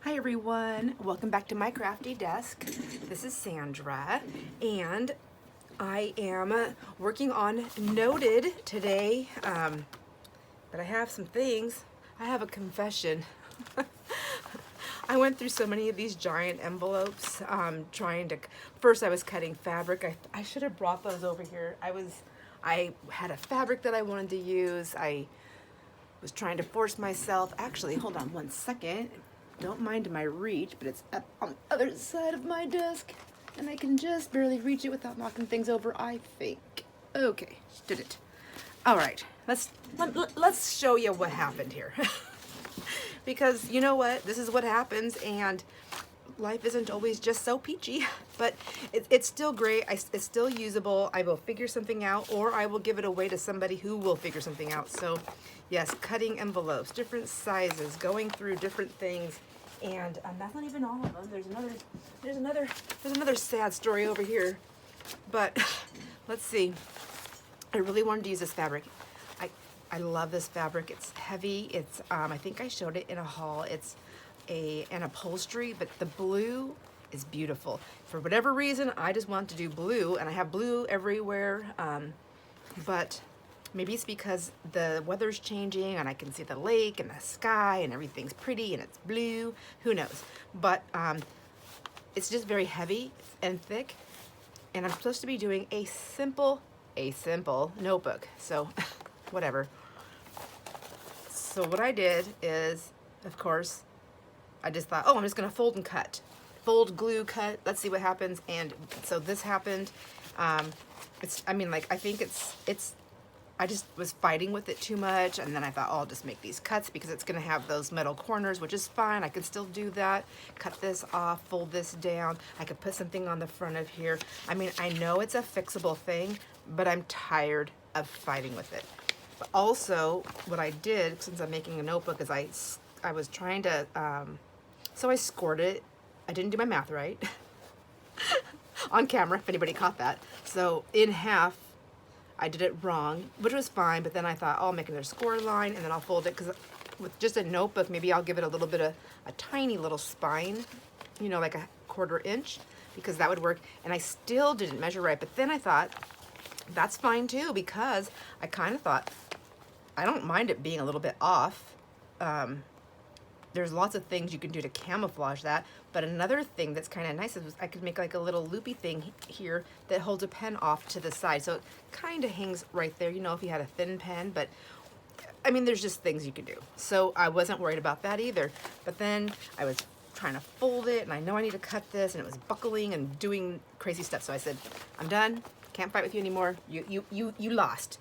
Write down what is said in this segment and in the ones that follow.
Hi everyone, welcome back to my crafty desk. This is Sandra and I am working on Noted today, but I have some things. I have a confession. I went through so many of these giant envelopes first I was cutting fabric. I should have brought those over here. I had a fabric that I wanted to use. I was trying to force myself. Actually, hold on one second. Don't mind my reach, but it's up on the other side of my desk, and I can just barely reach it without knocking things over, I think. Okay, did it. All right, let's show you what happened here. Because you know what? This is what happens, and life isn't always just so peachy, but it's still great. It's still usable. I will figure something out, or I will give it away to somebody who will figure something out. So yes, cutting envelopes, different sizes, going through different things, and that's not even all of them. There's another sad story over here, but let's see. I really wanted to use this fabric. I love this fabric. It's heavy. It's I think I showed it in a haul. It's an upholstery, but the blue is beautiful. For whatever reason, I just want to do blue, and I have blue everywhere, but maybe it's because the weather's changing and I can see the lake and the sky and everything's pretty and it's blue. Who knows? But it's just very heavy and thick, and I'm supposed to be doing a simple notebook. So whatever. So what I did is, of course, I just thought, oh, I'm just gonna fold and cut. Fold, glue, cut, let's see what happens. And so this happened. I just was fighting with it too much, and then I thought, oh, I'll just make these cuts because it's gonna have those metal corners, which is fine. I can still do that. Cut this off, fold this down. I could put something on the front of here. I mean, I know it's a fixable thing, but I'm tired of fighting with it. But also, what I did, since I'm making a notebook, is I was trying to, so I scored it. I didn't do my math right on camera, if anybody caught that. So in half, I did it wrong, which was fine, but then I thought, oh, I'll make another score line, and then I'll fold it, because with just a notebook, maybe I'll give it a little bit of a tiny little spine, you know, like a 1/4 inch, because that would work. And I still didn't measure right, but then I thought, that's fine too, because I kind of thought, I don't mind it being a little bit off. There's lots of things you can do to camouflage that, but another thing that's kind of nice is I could make like a little loopy thing here that holds a pen off to the side, so it kind of hangs right there, you know, if you had a thin pen. But I mean, there's just things you can do, so I wasn't worried about that either. But then I was trying to fold it, and I know I need to cut this, and it was buckling and doing crazy stuff, so I said, I'm done, can't fight with you anymore. You lost.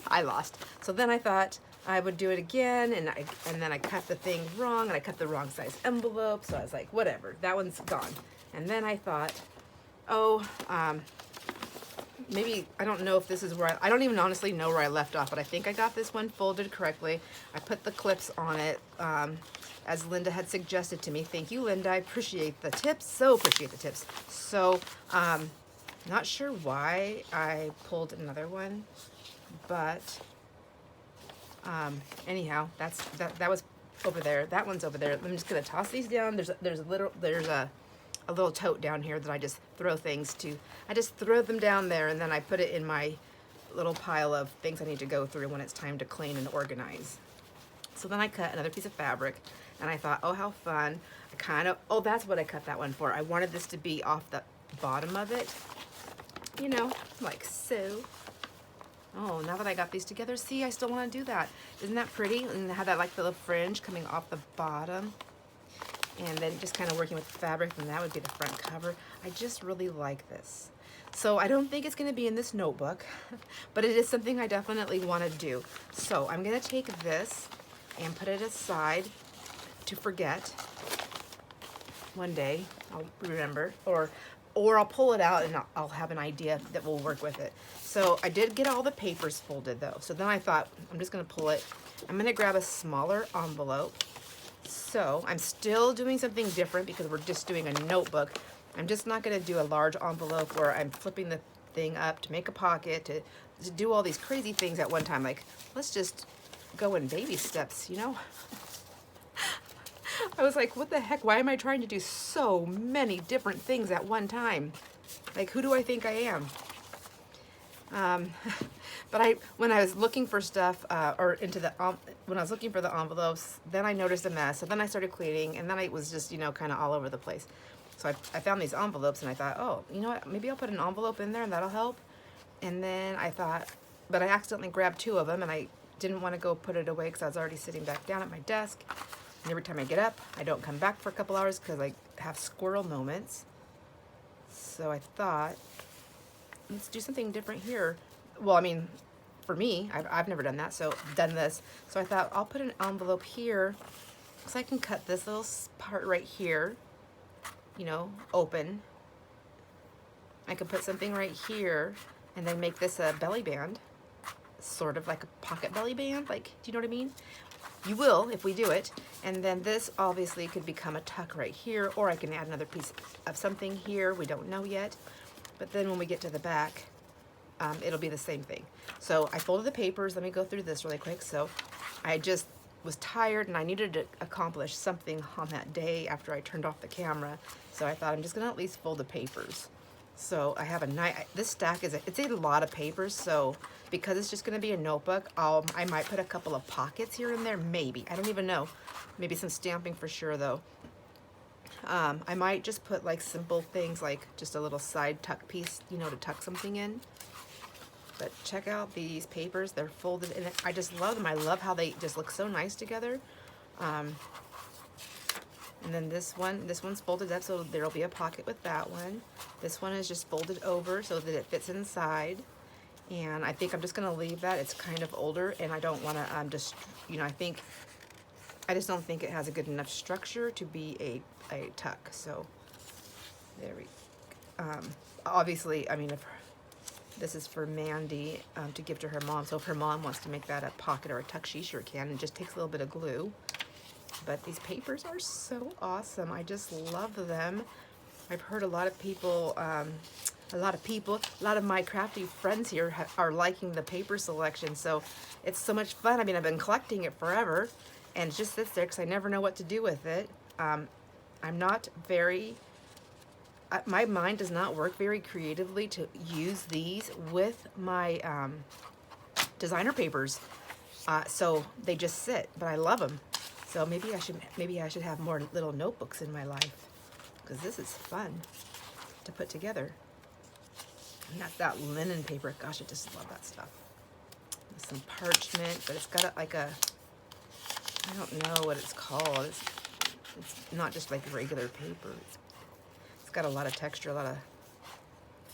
I lost. So then I thought I would do it again, and then I cut the thing wrong, and I cut the wrong size envelope, so I was like, whatever, that one's gone. And then I thought, oh, maybe, I don't know if this is where I don't even honestly know where I left off, but I think I got this one folded correctly. I put the clips on it, as Linda had suggested to me. Thank you, Linda. I appreciate the tips, so appreciate the tips. So, not sure why I pulled another one, but anyhow, that was over there. That one's over there. I'm just gonna toss these down. There's a little tote down here that I just throw things to. I just throw them down there, and then I put it in my little pile of things I need to go through when it's time to clean and organize. So then I cut another piece of fabric, and I thought, oh, how fun. Oh, that's what I cut that one for. I wanted this to be off the bottom of it, you know, like so. Oh, now that I got these together, see, I still want to do that. Isn't that pretty? And have that like little fringe coming off the bottom, and then just kind of working with the fabric, and that would be the front cover. I just really like this. So I don't think it's going to be in this notebook, but it is something I definitely want to do. So I'm going to take this and put it aside to forget. One day I'll remember, or I'll pull it out and I'll have an idea that will work with it. So I did get all the papers folded though. So then I thought, I'm just gonna pull it. I'm gonna grab a smaller envelope. So I'm still doing something different because we're just doing a notebook. I'm just not gonna do a large envelope where I'm flipping the thing up to make a pocket, to do all these crazy things at one time. Like, let's just go in baby steps, you know? I was like, what the heck? Why am I trying to do so many different things at one time? Like, who do I think I am? But when I was looking for stuff, when I was looking for the envelopes, then I noticed a mess. So then I started cleaning, and then I was just, kind of all over the place. So I found these envelopes, and I thought, oh, you know what? Maybe I'll put an envelope in there, and that'll help. And then I thought, but I accidentally grabbed 2 of them, and I didn't want to go put it away because I was already sitting back down at my desk. And every time I get up, I don't come back for a couple hours because I have squirrel moments. So I thought, let's do something different here. Well, I mean, for me, I've never done that, so done this. So I thought I'll put an envelope here because I can cut this little part right here, open. I could put something right here and then make this a belly band, sort of like a pocket belly band. Like, do you know what I mean? You will if we do it. And then this obviously could become a tuck right here, or I can add another piece of something here. We don't know yet. But then when we get to the back, it'll be the same thing. So I folded the papers. Let me go through this really quick. So I just was tired and I needed to accomplish something on that day after I turned off the camera. So I thought I'm just gonna at least fold the papers. So I have this stack it's a lot of papers. So because it's just gonna be a notebook, I might put a couple of pockets here and there, maybe. I don't even know. Maybe some stamping for sure though. I might just put like simple things like just a little side tuck piece, to tuck something in. But check out these papers. They're folded and I just love them. I love how they just look so nice together. And then this one's folded up, so there'll be a pocket with that one. This one is just folded over so that it fits inside. And I think I'm just gonna leave that. It's kind of older and I don't wanna I just don't think it has a good enough structure to be a tuck. So there we obviously, I mean, if this is for Mandy to give to her mom. So if her mom wants to make that a pocket or a tuck, she sure can. It just takes a little bit of glue. But these papers are so awesome. I just love them. I've heard a lot of people, a lot of my crafty friends here are liking the paper selection. So it's so much fun. I mean, I've been collecting it forever and it just sits there because I never know what to do with it. I'm not very... my mind does not work very creatively to use these with my designer papers, so they just sit. But I love them. So maybe I should have more little notebooks in my life because this is fun to put together. And that's that linen paper. Gosh, I just love that stuff. There's some parchment, but it's got I don't know what it's called. It's not just like regular paper. It's got a lot of texture, a lot of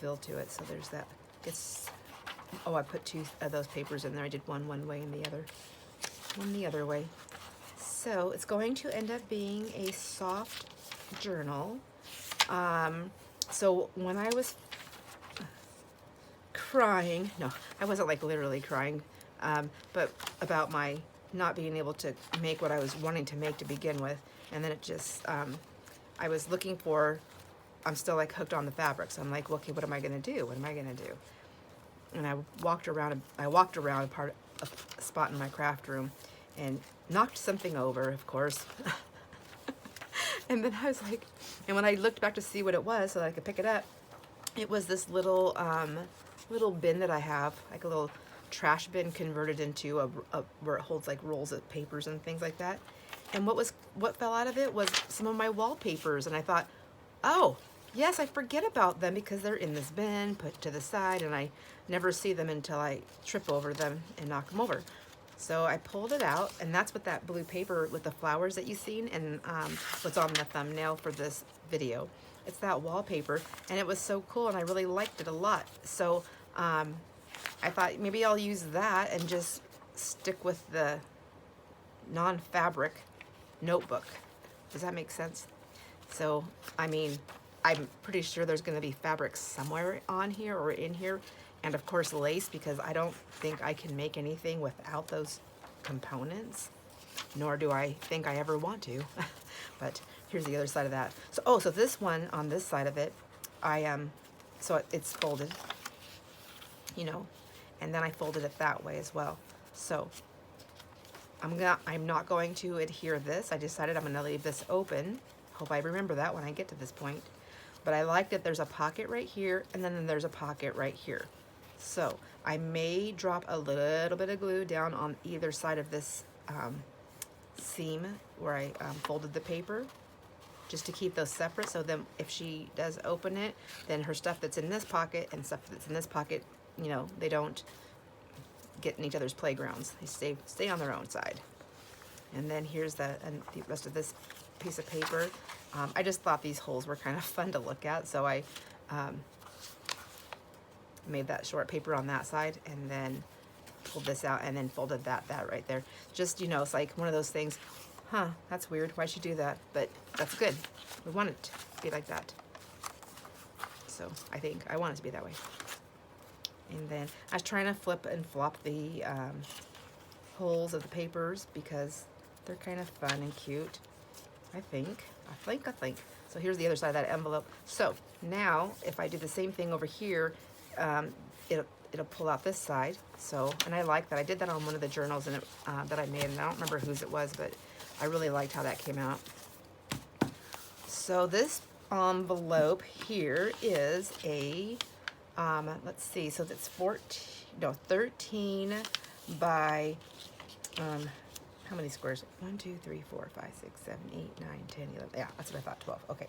feel to it. So there's that. I put 2 of those papers in there. I did one way and the other way. So it's going to end up being a soft journal. So when I was crying, no, I wasn't like literally crying, but about my not being able to make what I was wanting to make to begin with. And then it just, I was looking for, I'm still like hooked on the fabric. So I'm like, okay, what am I gonna do? What am I gonna do? And I walked around a spot in my craft room and knocked something over, of course. And then I was like, and when I looked back to see what it was so that I could pick it up, it was this little bin that I have, like a little trash bin converted into where it holds like rolls of papers and things like that. And what fell out of it was some of my wallpapers. And I thought, oh, yes, I forget about them because they're in this bin, put to the side, and I never see them until I trip over them and knock them over. So I pulled it out, and that's what that blue paper with the flowers that you've seen and what's on the thumbnail for this video. It's that wallpaper, and it was so cool, and I really liked it a lot. So I thought maybe I'll use that and just stick with the non-fabric notebook. Does that make sense? So, I mean, I'm pretty sure there's going to be fabric somewhere on here or in here. And of course lace, because I don't think I can make anything without those components. Nor do I think I ever want to. But here's the other side of that. So, so this one on this side of it, so it's folded, and then I folded it that way as well. So I'm not going to adhere this. I decided I'm gonna leave this open. Hope I remember that when I get to this point. But I like that there's a pocket right here, and then there's a pocket right here. So I may drop a little bit of glue down on either side of this seam where I folded the paper, just to keep those separate, so then if she does open it, then her stuff that's in this pocket and stuff that's in this pocket, you know, they don't get in each other's playgrounds. They stay on their own side. And then here's the rest of this piece of paper. I just thought these holes were kind of fun to look at, so I made that short paper on that side, and then pulled this out and then folded that right there. Just, you know, it's like one of those things, huh, that's weird, why'd she do that? But that's good. We want it to be like that. So I think I want it to be that way. And then I was trying to flip and flop the holes of the papers because they're kind of fun and cute. I think. So here's the other side of that envelope. So now if I do the same thing over here, it'll pull out this side. So, and I like that. I did that on one of the journals and that I made, and I don't remember whose it was, but I really liked how that came out. So this envelope here is a let's see, so that's 13 by, how many squares? 1, 2, 3, 4, 5, 6, 7, 8, 9, 10, 11. Yeah, that's what I thought, 12. Okay.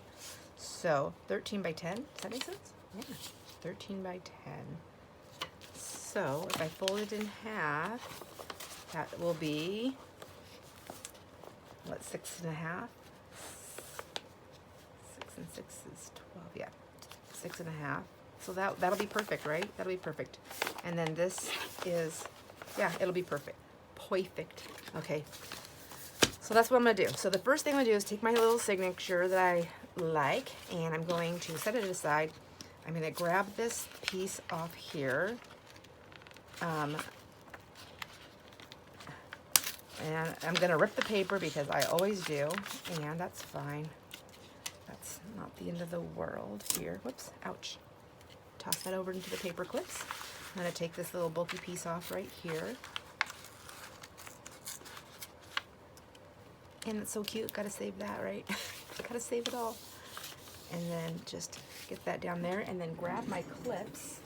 So 13 by 10, does that make sense? Yeah, 13 by 10. So if I fold it in half, that will be, what, 6 and a half? 6 and 6 is 12, yeah, 6 and a half. So that'll be perfect, right? That'll be perfect. And then this is, yeah, it'll be perfect. Perfect. Okay. So that's what I'm gonna do. So the first thing I'm gonna do is take my little signature that I like, and I'm going to set it aside. I'm gonna grab this piece off here. And I'm gonna rip the paper because I always do, and that's fine. That's not the end of the world here. Whoops, ouch. Toss that over into the paper clips. I'm gonna take this little bulky piece off right here. And it's so cute, gotta save that, right? Gotta save it all. And then just get that down there and then grab my clips.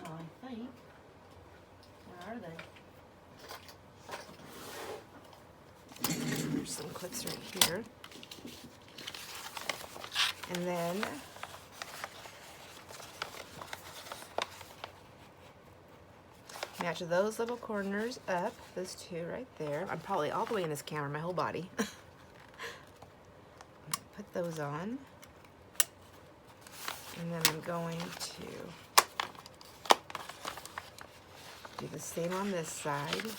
Well, I think, where are they? There's some clips right here. And then match those little corners up, those two right there. I'm probably all the way in this camera, my whole body. Put those on. And then I'm going to do the same on this side.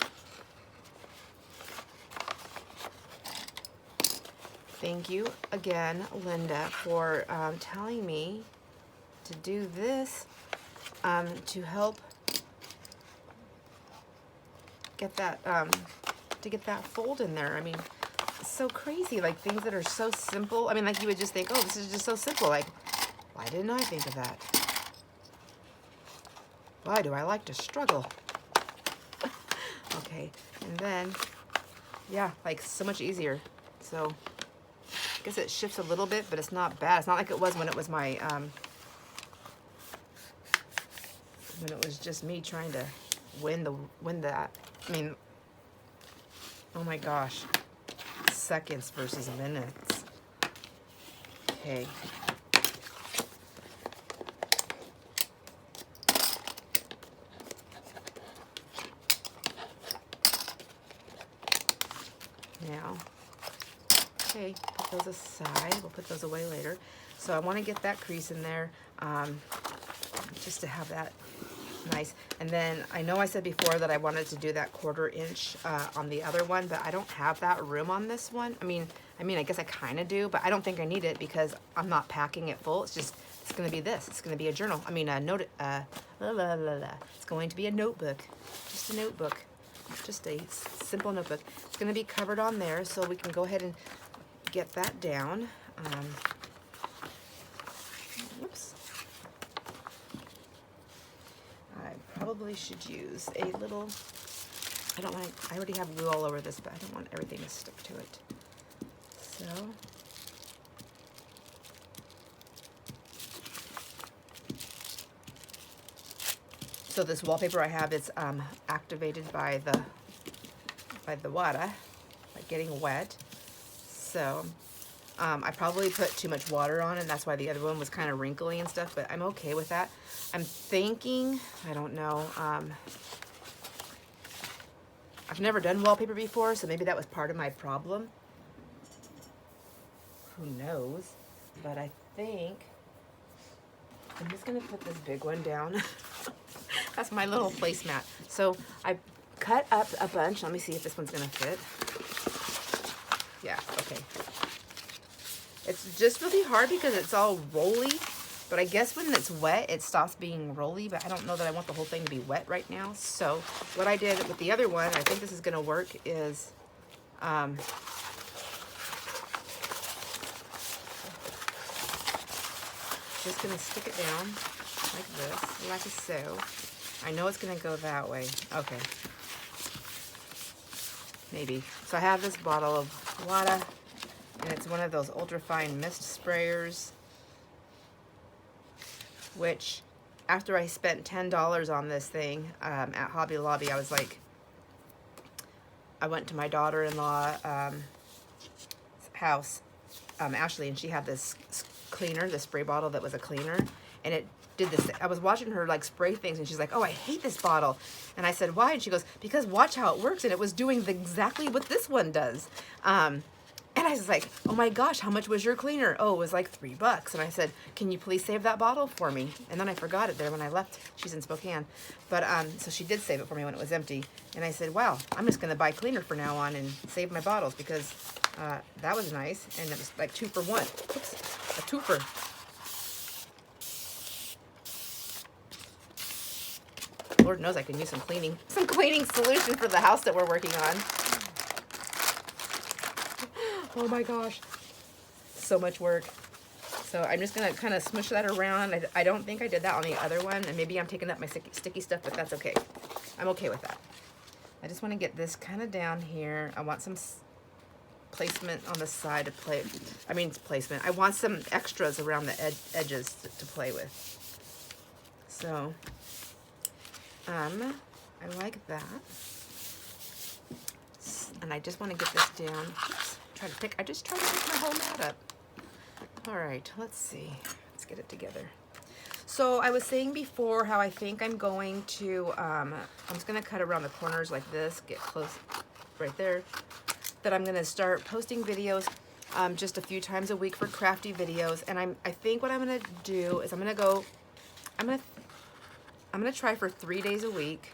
Thank you again, Linda, for telling me to do this to help get that fold in there. I mean, it's so crazy, like things that are so simple. I mean, like you would just think, oh, this is just so simple. Like, why didn't I think of that? Why do I like to struggle? Okay, and then, yeah, like so much easier. So I guess it shifts a little bit, but it's not bad. It's not like it was when it was my, when it was just me trying to win that. I mean, oh my gosh, seconds versus minutes. Okay. Now, okay, put those aside. We'll put those away later. So I want to get that crease in there, just to have that nice. And then I know I said before that I wanted to do that 1/4 inch on the other one, but I don't have that room on this one. I mean, I guess I kind of do, but I don't think I need it because I'm not packing it full. It's just, it's going to be this. It's going to be a journal. I mean, a note. It's going to be a notebook. Just a notebook. Just a simple notebook. It's going to be covered on there, so we can go ahead and get that down. Whoops. probably should use a little, I don't want, I already have glue all over this, but I don't want everything to stick to it. So this wallpaper I have is activated by the water, like getting wet. So I probably put too much water on it, and that's why the other one was kind of wrinkly and stuff, but I'm okay with that. I'm thinking, I don't know, I've never done wallpaper before, so maybe that was part of my problem. Who knows? But I think I'm just gonna put this big one down. That's my little placemat. So I cut up a bunch. Let me see if this one's gonna fit. Yeah, okay. It's just really hard because it's all rolly, but I guess when it's wet, it stops being rolly, but I don't know that I want the whole thing to be wet right now. So what I did with the other one, I think this is gonna work, is just gonna stick it down like this, like so. I know it's gonna go that way. Okay. Maybe. So I have this bottle of water, and it's one of those ultra-fine mist sprayers, which after I spent $10 on this thing at Hobby Lobby, I was like, I went to my daughter-in-law house, Ashley, and she had this cleaner, the spray bottle that was a cleaner, and it did this. I was watching her like spray things, and she's like, oh, I hate this bottle. And I said, why? And she goes, because watch how it works. And it was doing exactly what this one does. And I was like, oh my gosh, how much was your cleaner? Oh, it was like $3. And I said, can you please save that bottle for me? And then I forgot it there when I left. She's in Spokane. But so she did save it for me when it was empty. And I said, wow, I'm just going to buy cleaner for now on and save my bottles, because that was nice. And it was like 2 for 1. Oops, a twofer. Lord knows I can use some cleaning solution for the house that we're working on. Oh my gosh, so much work. So I'm just gonna kind of smush that around. I don't think I did that on the other one, and maybe I'm taking up my sticky stuff, but that's okay. I'm okay with that. I just want to get this kind of down here. I want some placement on the side to play. I mean, placement. I want some extras around the edges to play with. So, I like that. And I just want to get this down. Oops. I just tried to pick my whole mat up. All right, let's see. Let's get it together. So I was saying before how I think I'm going to, I'm just going to cut around the corners like this, get close right there, that I'm going to start posting videos just a few times a week for crafty videos. And I think what I'm going to do is I'm going to try for 3 days a week.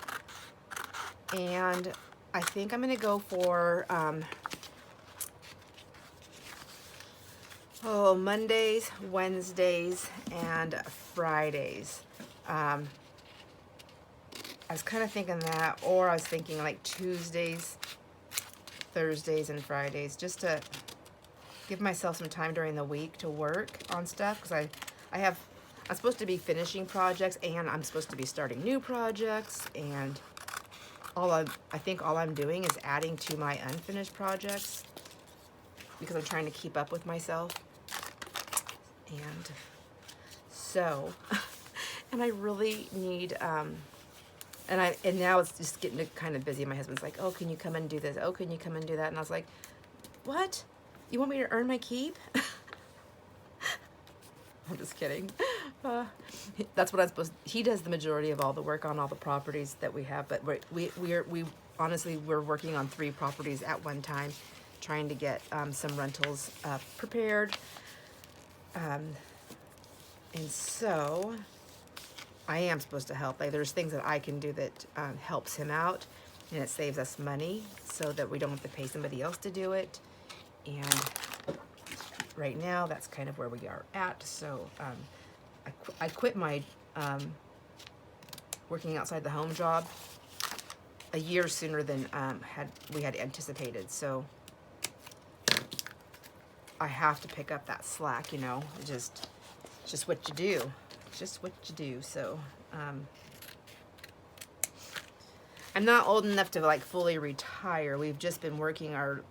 And I think I'm going to go for, Mondays, Wednesdays, and Fridays. I was kind of thinking that, or I was thinking like Tuesdays, Thursdays, and Fridays, just to give myself some time during the week to work on stuff, because I'm supposed to be finishing projects, and I'm supposed to be starting new projects, and I think all I'm doing is adding to my unfinished projects, because I'm trying to keep up with myself. And so, and I really need, and now it's just getting kind of busy. My husband's like, oh, can you come and do this? Oh, can you come and do that? And I was like, what? You want me to earn my keep? I'm just kidding. That's what I'm supposed to, he does the majority of all the work on all the properties that we have, but we honestly, we're working on 3 properties at one time, trying to get some rentals prepared. And so I am supposed to help. Like, there's things that I can do that helps him out, and it saves us money so that we don't have to pay somebody else to do it. And right now, that's kind of where we are at. So I quit my working outside the home job a year sooner than we had anticipated. So I have to pick up that slack, you know. It's just what you do. It's just what you do. So I'm not old enough to like fully retire. We've just been working our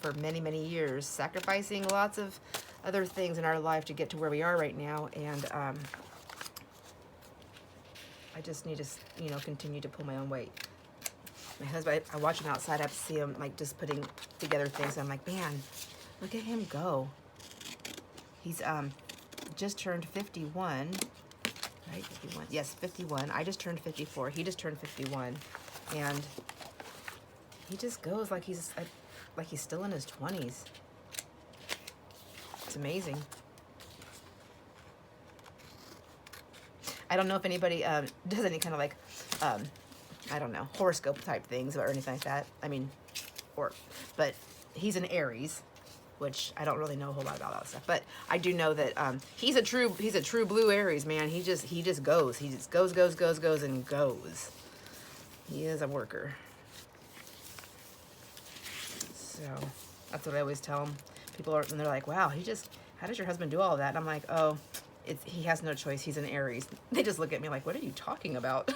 for many years, sacrificing lots of other things in our life to get to where we are right now, and I just need to, you know, continue to pull my own weight. My husband, I watch him outside. I have to see him like just putting together things. I'm like, man, look at him go. He's just turned 51, right? 51. Yes, 51. I just turned 54. He just turned 51, and he just goes like he's still in his 20s. It's amazing. I don't know if anybody does any kind of like, I don't know, horoscope type things or anything like that. I mean, but he's an Aries, which I don't really know a whole lot about that stuff. But I do know that he's a true blue Aries, man. He just goes. He just goes and goes. He is a worker. So that's what I always tell them. People are, and they're like, wow, how does your husband do all of that? And I'm like, oh, he has no choice. He's an Aries. They just look at me like, what are you talking about?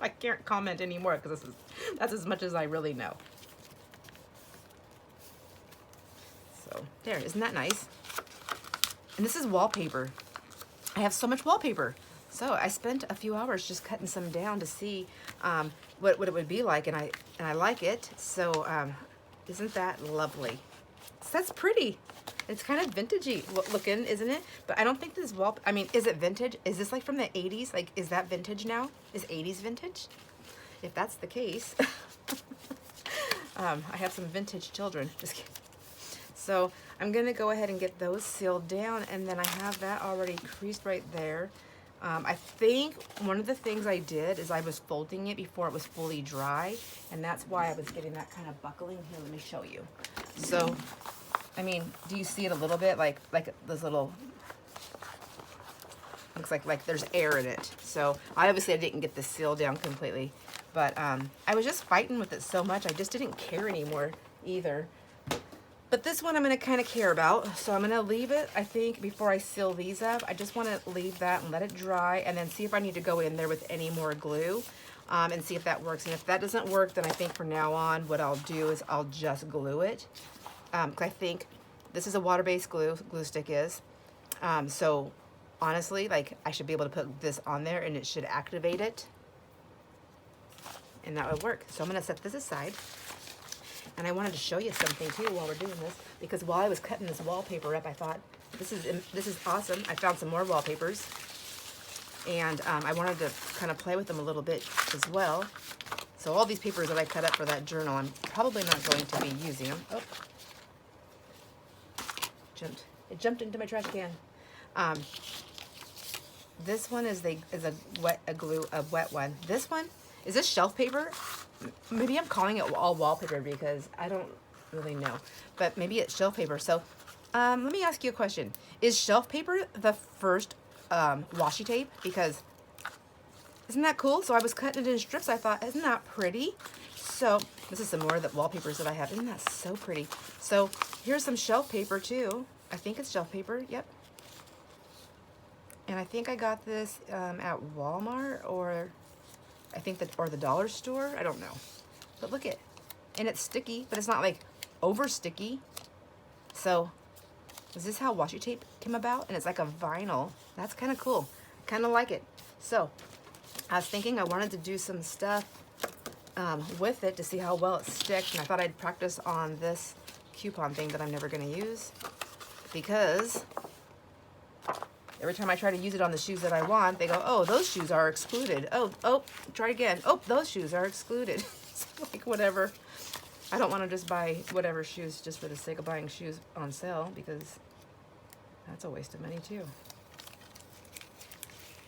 I can't comment anymore because that's as much as I really know. So there, isn't that nice? And this is wallpaper. I have so much wallpaper. So I spent a few hours just cutting some down to see what it would be like, and I like it. So isn't that lovely? So that's pretty. It's kind of vintagey looking, isn't it? But I don't think this I mean, is it vintage? Is this like from the 80s? Like, is that vintage now? Is 80s vintage? If that's the case, I have some vintage children. Just kidding. So I'm gonna go ahead and get those sealed down, and then I have that already creased right there. I think one of the things I did is I was folding it before it was fully dry, and that's why I was getting that kind of buckling. Here, let me show you. So, I mean, do you see it a little bit? Like this little, looks like there's air in it. So obviously I didn't get the seal down completely, but I was just fighting with it so much I just didn't care anymore either. But this one I'm going to kind of care about, so I'm going to leave it, I think, before I seal these up. I just want to leave that and let it dry, and then see if I need to go in there with any more glue, and see if that works. And if that doesn't work, then I think from now on what I'll do is I'll just glue it. Because I think this is a water-based glue stick is. So honestly, like, I should be able to put this on there and it should activate it. And that would work. So I'm going to set this aside. And I wanted to show you something too while we're doing this, because while I was cutting this wallpaper up, I thought, this is awesome. I found some more wallpapers, and I wanted to kind of play with them a little bit as well. So all these papers that I cut up for that journal, I'm probably not going to be using them. Oh, it jumped into my trash can. This one is a wet one. This one, is this shelf paper? Maybe I'm calling it all wallpaper because I don't really know, but maybe it's shelf paper. So let me ask you a question. Is shelf paper the first washi tape? Because isn't that cool? So I was cutting it in strips. I thought, isn't that pretty? So this is some more of the wallpapers that I have. Isn't that so pretty? So here's some shelf paper too. I think it's shelf paper. Yep. And I think I got this at Walmart, or I think that, or the dollar store. I don't know. But look at, and it's sticky, but it's not like over sticky. So is this how washi tape came about? And it's like a vinyl. That's kind of cool. Kind of like it. So I was thinking I wanted to do some stuff with it to see how well it sticks. And I thought I'd practice on this coupon thing that I'm never going to use, because every time I try to use it on the shoes that I want, they go, oh, those shoes are excluded. Oh, try again. Oh, those shoes are excluded. It's like, whatever. I don't want to just buy whatever shoes just for the sake of buying shoes on sale, because that's a waste of money too.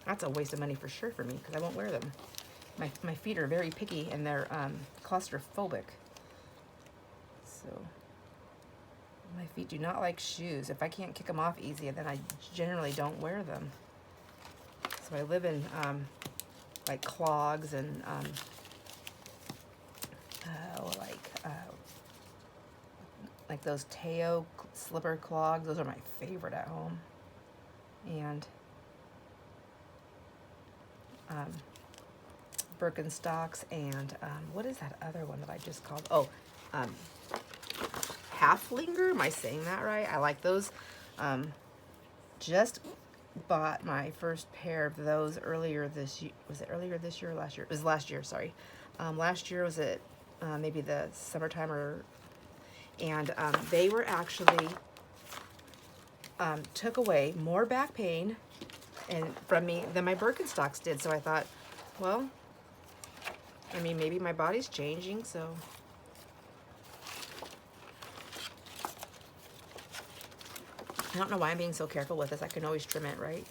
That's a waste of money for sure for me, because I won't wear them. My feet are very picky, and they're claustrophobic. So my feet do not like shoes. If I can't kick them off easy, then I generally don't wear them. So I live in like clogs and like those Teo slipper clogs. Those are my favorite at home. And Birkenstocks and what is that other one that I just called? Oh, Halflinger. Am I saying that right? I like those. Just bought my first pair of those earlier this year. Was it earlier this year or last year? It was last year, sorry. Last year was it maybe the summertime and they were actually took away more back pain and from me than my Birkenstocks did. So I thought, well, I mean, maybe my body's changing, so. I don't know why I'm being so careful with this. I can always trim it, right?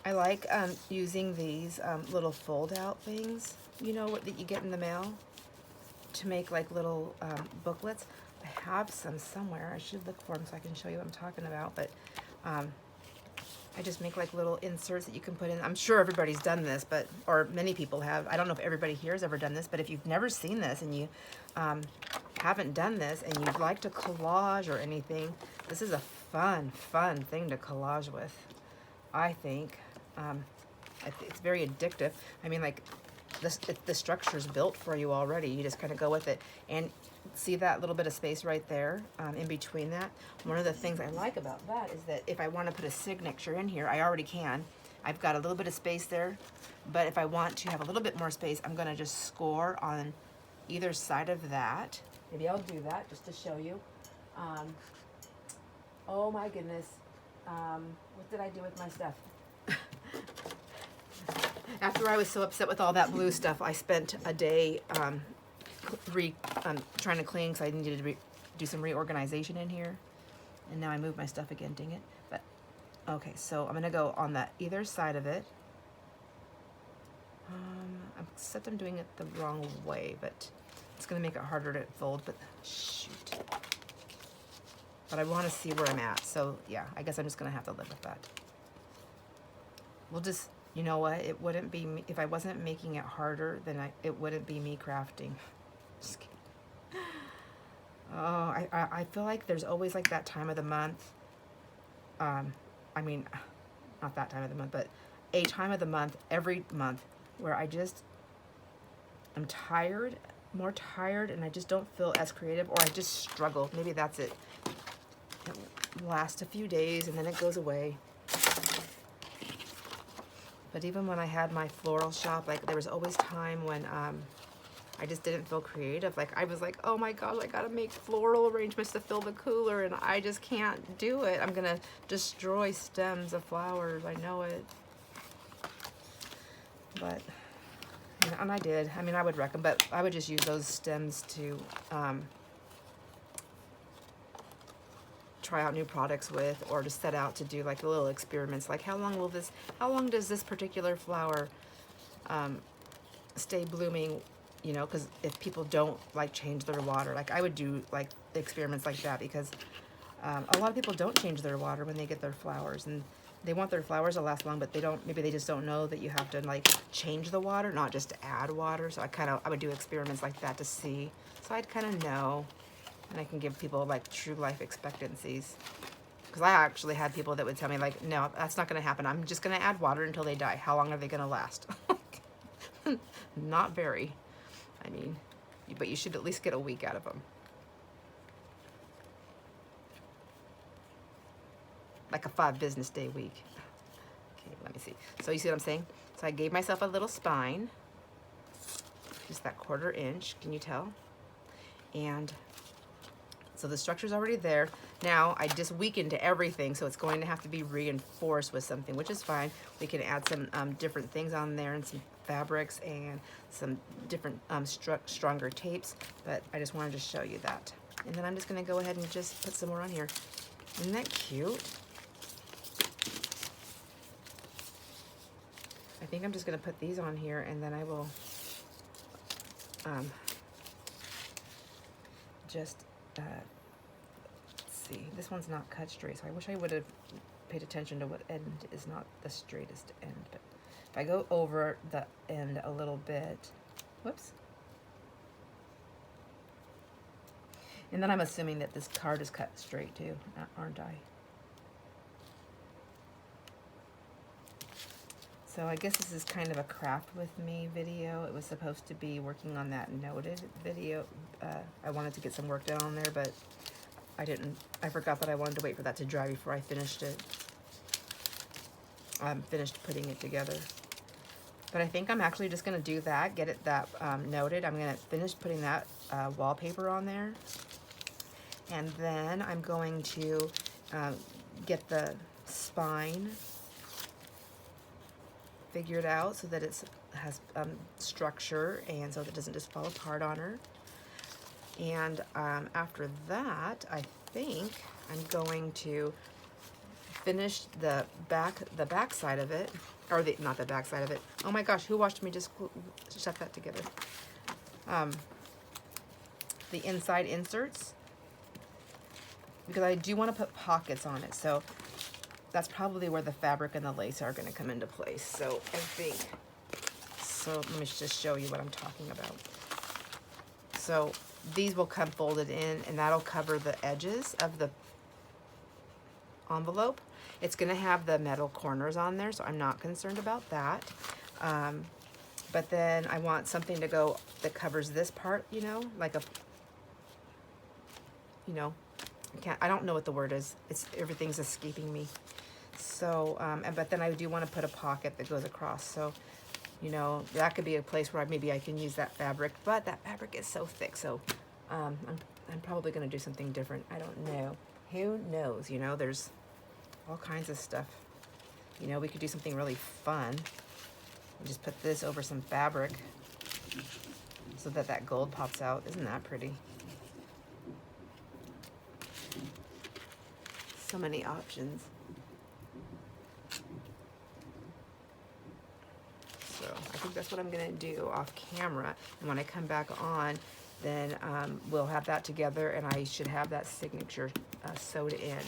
I like using these little fold-out things, you know, what that you get in the mail to make like little booklets. I have some somewhere. I should look for them so I can show you what I'm talking about. But I just make like little inserts that you can put in. I'm sure everybody's done this, but or many people have. I don't know if everybody here has ever done this, but if you've never seen this and you haven't done this and you'd like to collage or anything, this is a fun thing to collage with, I think. It's very addictive. I mean, like, the structure's built for you already. You just kind of go with it. And see that little bit of space right there in between that? One of the things I like about that is that if I want to put a signature in here, I already can. I've got a little bit of space there. But if I want to have a little bit more space, I'm going to just score on either side of that. Maybe I'll do that just to show you. Oh my goodness. What did I do with my stuff? After I was so upset with all that blue stuff, I spent a day trying to clean because I needed to do some reorganization in here. And now I moved my stuff again, dang it. But okay, so I'm going to go on the either side of it. Except I'm doing it the wrong way, but it's going to make it harder to fold, but shoot. But I want to see where I'm at, so yeah, I guess I'm just going to have to live with that. We'll just, you know what, it wouldn't be me, if I wasn't making it harder, then it wouldn't be me crafting. Just kidding. Oh, I feel like there's always like that time of the month, I mean, not that time of the month, but a time of the month, every month, where I'm tired, more tired, and I just don't feel as creative, or I just struggle. Maybe that's it. It lasts a few days and then it goes away. But even when I had my floral shop, like there was always time when I just didn't feel creative. Like I was like, oh my gosh, I gotta make floral arrangements to fill the cooler and I just can't do it. I'm gonna destroy stems of flowers, I know it. But, and I did. I mean, I would wreck them, but I would just use those stems to try out new products with, or to set out to do like little experiments, like how long does this particular flower stay blooming, you know, because if people don't like change their water, like I would do like experiments like that, because a lot of people don't change their water when they get their flowers, and they want their flowers to last long, but they don't, maybe they just don't know that you have to like change the water, not just add water. So I would do experiments like that to see, so I'd kind of know. And I can give people like true life expectancies. Because I actually had people that would tell me like, no, that's not going to happen. I'm just going to add water until they die. How long are they going to last? Not very. I mean, but you should at least get a week out of them. Like a 5 business day week. Okay, let me see. So you see what I'm saying? So I gave myself a little spine. Just that 1/4 inch. Can you tell? And so the structure's already there. Now I just weakened everything, so it's going to have to be reinforced with something, which is fine. We can add some different things on there and some fabrics and some different stronger tapes, but I just wanted to show you that. And then I'm just going to go ahead and just put some more on here. Isn't that cute? I think I'm just going to put these on here, and then I will just let's see, this one's not cut straight, so I wish I would have paid attention to what end is not the straightest end. But if I go over the end a little bit, whoops, And then I'm assuming that this card is cut straight too, aren't I? So I guess this is kind of a craft with me video. It was supposed to be working on that noted video. I wanted to get some work done on there, but I didn't. I forgot that I wanted to wait for that to dry before I finished it. Finished putting it together. But I think I'm actually just gonna do that, get it that noted. I'm gonna finish putting that wallpaper on there. And then I'm going to get the spine figured out so that it has structure and so that it doesn't just fall apart on her. And after that, I think I'm going to finish the back side of it, or not the back side of it. Oh my gosh, who watched me just shut that together? The inside inserts, because I do want to put pockets on it. So that's probably where the fabric and the lace are going to come into place. So I think, so let me just show you what I'm talking about. So these will come folded in, and that'll cover the edges of the envelope. It's going to have the metal corners on there, so I'm not concerned about that. But then I want something to go that covers this part, you know, like a, you know, I don't know what the word is. Everything's escaping me. So, but then I do want to put a pocket that goes across. So, you know, that could be a place where maybe I can use that fabric, but that fabric is so thick. So, I'm probably going to do something different. I don't know. Who knows? You know, there's all kinds of stuff. You know, we could do something really fun. And just put this over some fabric so that that gold pops out. Isn't that pretty? So many options. So I think that's what I'm gonna do off camera. And when I come back on, then we'll have that together, and I should have that signature sewed in.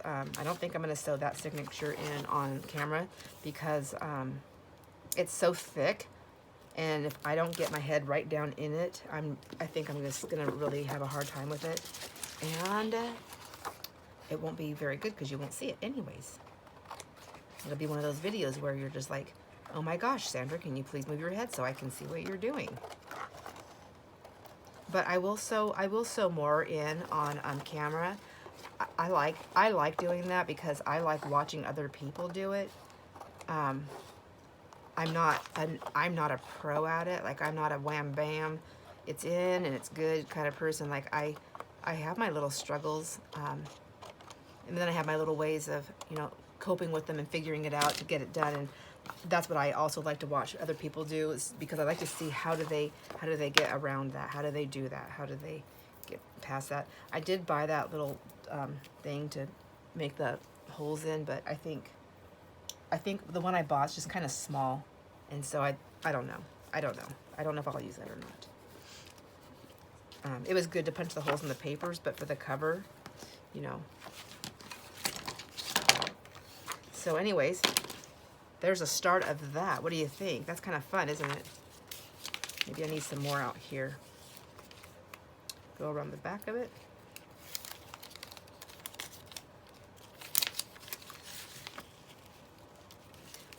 I don't think I'm gonna sew that signature in on camera because it's so thick, and if I don't get my head right down in it, I think I'm just gonna really have a hard time with it, and it won't be very good because you won't see it anyways. It'll be one of those videos where you're just like, oh my gosh, Sandra, can you please move your head so I can see what you're doing? But I will sew more in on camera. I like doing that because I like watching other people do it. I'm not a pro at it. Like, I'm not a wham bam, it's in and it's good kind of person. Like, I have my little struggles, and then I have my little ways of, you know, coping with them and figuring it out to get it done. And that's what I also like to watch other people do, is because I like to see how do they get around that, how do they do that, how do they get past that. I did buy that little thing to make the holes in, but I think the one I bought is just kind of small, and so I don't know. I don't know if I'll use that or not. It was good to punch the holes in the papers, but for the cover, you know. So anyways, there's a start of that. What do you think? That's kind of fun, isn't it? Maybe I need some more out here. Go around the back of it.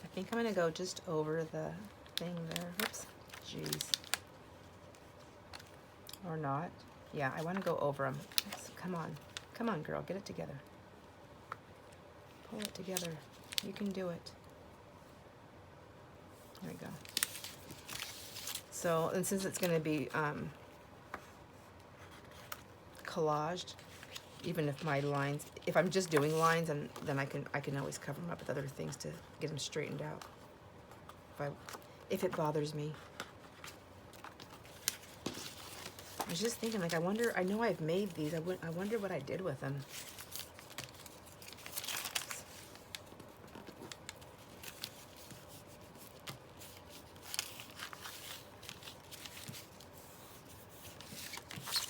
I think I'm gonna go just over the thing there. Whoops, jeez. Or not. Yeah, I wanna go over them. Come on, girl, get it together. Pull it together. You can do it. There we go. So, and since it's gonna be collaged, even if my lines, if I'm just doing lines, and then I can always cover them up with other things to get them straightened out if it bothers me. I was just thinking, like, I know I've made these. I wonder what I did with them.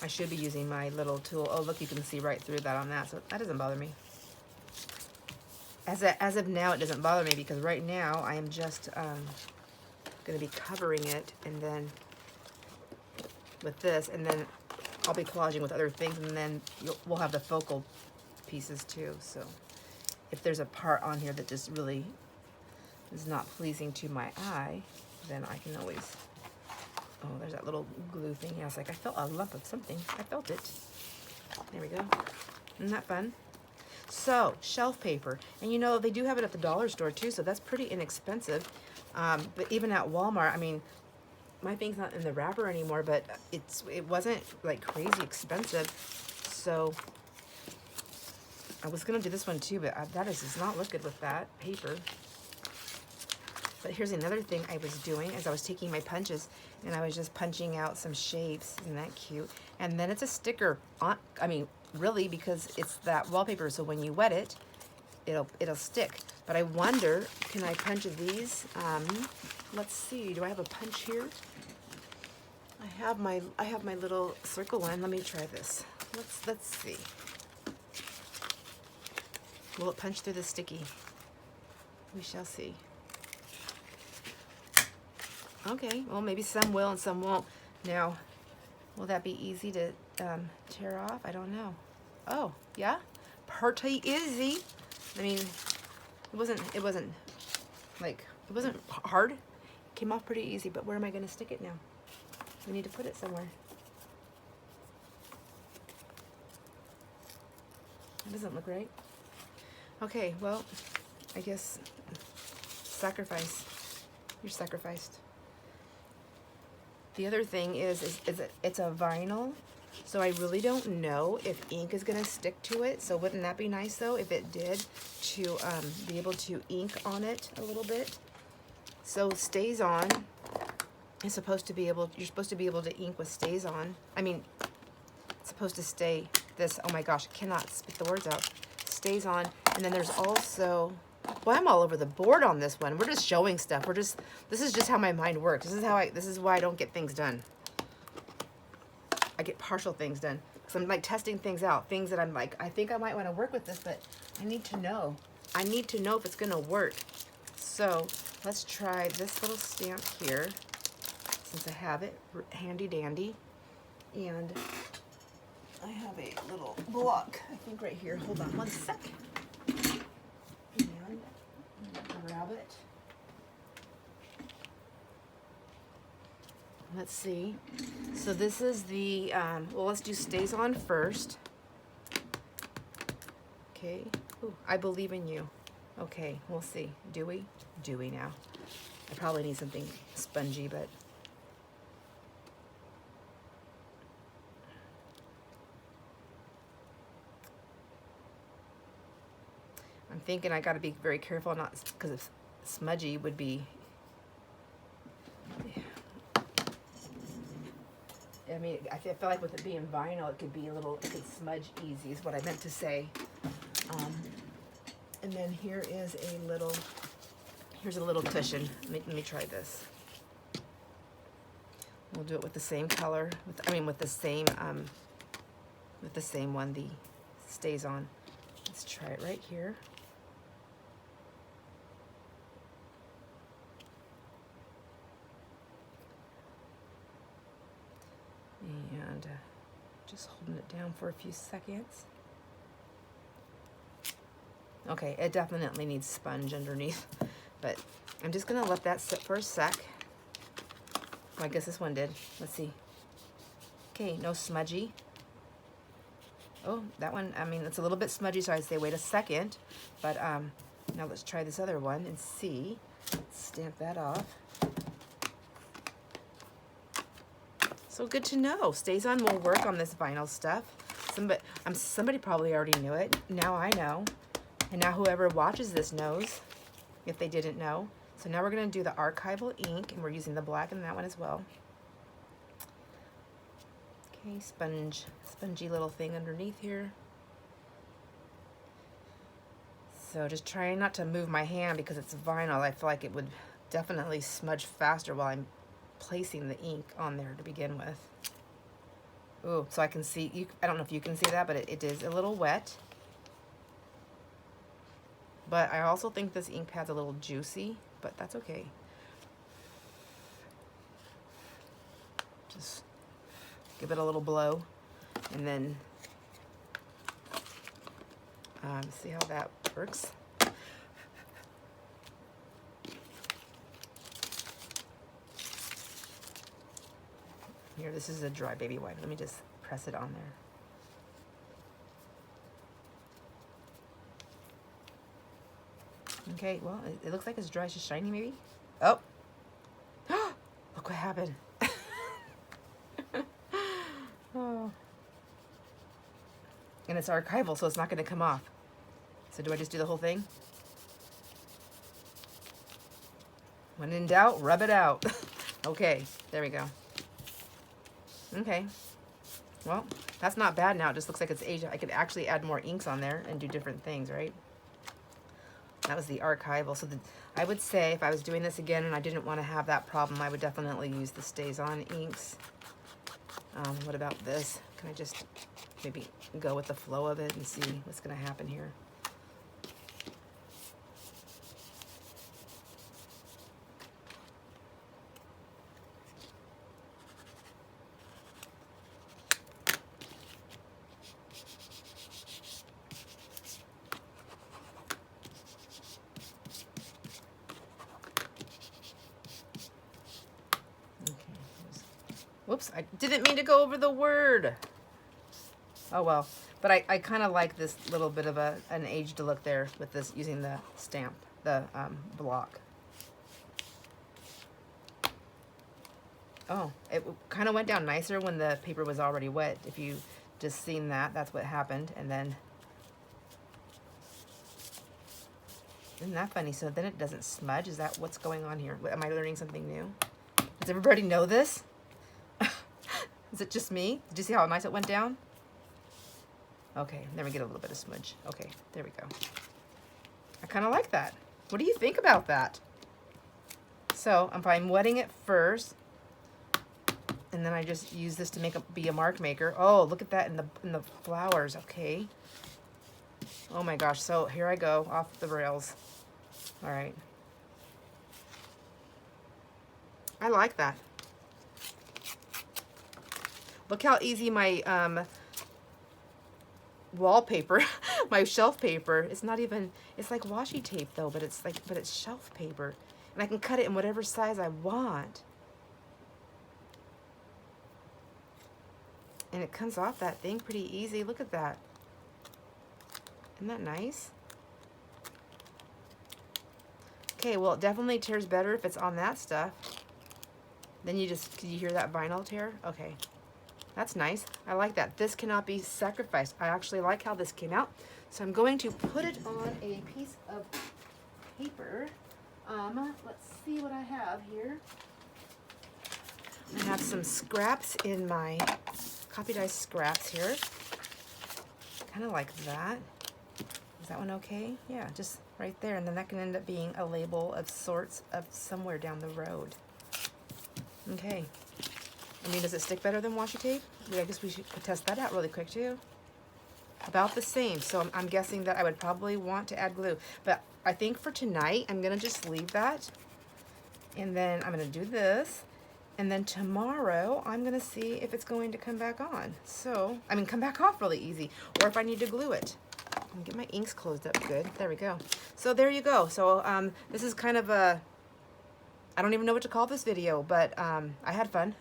I should be using my little tool. Oh, look, you can see right through that on that, so that doesn't bother me. As of now, it doesn't bother me because right now I am just going to be covering it, and then with this, and then I'll be collaging with other things, and then we'll have the focal pieces too. So if there's a part on here that just really is not pleasing to my eye, then I can always, oh, there's that little glue thing. Yeah, I was like, I felt a lump of something. I felt it. There we go. Isn't that fun? So, shelf paper. And you know, they do have it at the dollar store too, so that's pretty inexpensive. But even at Walmart, I mean, my thing's not in the wrapper anymore, but it wasn't like crazy expensive. So, I was gonna do this one too, but that does not look good with that paper. But here's another thing I was doing as I was taking my punches, and I was just punching out some shapes. Isn't that cute? And then it's a sticker on, I mean, really, because it's that wallpaper, so when you wet it, it'll stick. But I wonder, can I punch these? Let's see, do I have a punch here? I have my little circle one. Let me try this. Let's see. Will it punch through the sticky? We shall see. Okay, well, maybe some will and some won't. Now, will that be easy to tear off? I don't know. Oh, yeah? Pretty easy. I mean, it wasn't hard. It came off pretty easy, but where am I going to stick it now? We need to put it somewhere. That doesn't look right. Okay, well, I guess sacrifice. You're sacrificed. The other thing is it's a vinyl, so I really don't know if ink is going to stick to it. So wouldn't that be nice, though, if it did, to be able to ink on it a little bit? So Stays On is supposed to be able, you're supposed to be able to ink with Stays On. I mean, it's supposed to stay this, oh my gosh, I cannot spit the words out. Stays On, and then there's also, well, I'm all over the board on this one. We're just showing stuff. This is just how my mind works. This is why I don't get things done. I get partial things done. Because I'm like testing things out. Things that I'm like, I think I might want to work with this, but I need to know. I need to know if it's going to work. So let's try this little stamp here, since I have it handy dandy. And I have a little block, I think right here. Hold on one sec. Grab it. Let's see. So this is the, well, let's do Stays On first. Okay. Ooh, I believe in you. Okay, we'll see. Do we? Do we now? I probably need something spongy, but I'm thinking I got to be very careful, not because if smudgy would be. I mean, I feel like with it being vinyl, it could be a little, it could smudge easy, is what I meant to say. And then here is a little, here's a little cushion. Let me try this. We'll do it with the same color. With the same one, the Stays On. Let's try it right here. And just holding it down for a few seconds. Okay, it definitely needs sponge underneath, but I'm just gonna let that sit for a sec. Well, I guess this one did. Let's see. Okay, no smudgy. Oh, that one, I mean, it's a little bit smudgy, so I'd say wait a second. But now let's try this other one and see. Let's stamp that off. So good to know. Stays On will work on this vinyl stuff. Somebody probably already knew it. Now I know. And now whoever watches this knows, if they didn't know. So now we're going to do the archival ink, and we're using the black in that one as well. Okay, spongy little thing underneath here. So just trying not to move my hand because it's vinyl. I feel like it would definitely smudge faster while I'm placing the ink on there to begin with. Ooh, so I can see, I don't know if you can see that, but it is a little wet. But I also think this ink pad's a little juicy, but that's okay. Just give it a little blow. And then see how that works. Here, this is a dry baby wipe. Let me just press it on there. Okay, well, it looks like it's dry, it's just shiny maybe. Oh, look what happened. Oh. And it's archival, so it's not going to come off. So do I just do the whole thing? When in doubt, rub it out. Okay, there we go. Okay. Well, that's not bad now. It just looks like it's aged. I could actually add more inks on there and do different things, right? That was the archival. So I would say if I was doing this again and I didn't want to have that problem, I would definitely use the Stays On inks. What about this? Can I just maybe go with the flow of it and see what's going to happen here? Whoops, I didn't mean to go over the word. Oh well, but I kind of like this little bit of an aged look there with this, using the stamp, the block. Oh, it kind of went down nicer when the paper was already wet. If you just seen that, that's what happened. And then, isn't that funny? So then it doesn't smudge. Is that what's going on here? Am I learning something new? Does everybody know this? Is it just me? Did you see how nice it went down? Okay, then we get a little bit of smudge. Okay, there we go. I kind of like that. What do you think about that? So if I'm wetting it first, and then I just use this to be a mark maker. Oh, look at that in the flowers. Okay. Oh my gosh. So here I go off the rails. All right. I like that. Look how easy my wallpaper, my shelf paper. It's not even. It's like washi tape though, but it's shelf paper, and I can cut it in whatever size I want. And it comes off that thing pretty easy. Look at that. Isn't that nice? Okay, well, it definitely tears better if it's on that stuff. Then can you hear that vinyl tear? Okay. That's nice. I like that. This cannot be sacrificed. I actually like how this came out. So I'm going to put it on a piece of paper. Let's see what I have here. I have some scraps in my copy die scraps here. Kind of like that. Is that one okay? Yeah, just right there. And then that can end up being a label of sorts of somewhere down the road. Okay. I mean, does it stick better than washi tape? Yeah, I guess we should test that out really quick too. About the same. So I'm guessing that I would probably want to add glue. But I think for tonight, I'm going to just leave that. And then I'm going to do this. And then tomorrow, I'm going to see if it's going to come back on. So, I mean, come back off really easy. Or if I need to glue it. I'll get my inks closed up good. There we go. So there you go. So this is kind of a, I don't even know what to call this video, but I had fun.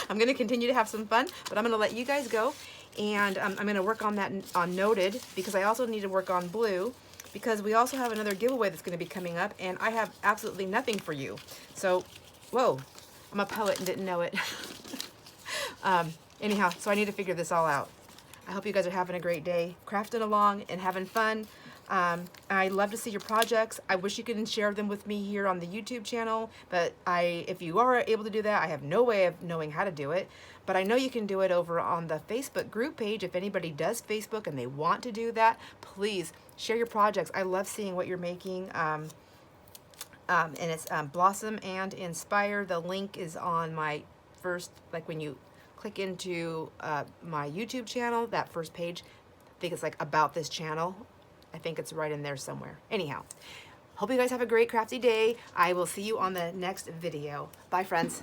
I'm going to continue to have some fun, but I'm going to let you guys go. And I'm going to work on that on Noted, because I also need to work on Blue, because we also have another giveaway that's going to be coming up, and I have absolutely nothing for you. So, whoa, I'm a poet and didn't know it. Anyhow, so I need to figure this all out. I hope you guys are having a great day, crafting along and having fun. I love to see your projects. I wish you could share them with me here on the YouTube channel, but if you are able to do that, I have no way of knowing how to do it. But I know you can do it over on the Facebook group page. If anybody does Facebook and they want to do that, please share your projects. I love seeing what you're making. And it's Blossom and Inspire. The link is on my first, like when you click into my YouTube channel, that first page, I think it's like about this channel. I think it's right in there somewhere. Anyhow, hope you guys have a great crafty day. I will see you on the next video. Bye, friends.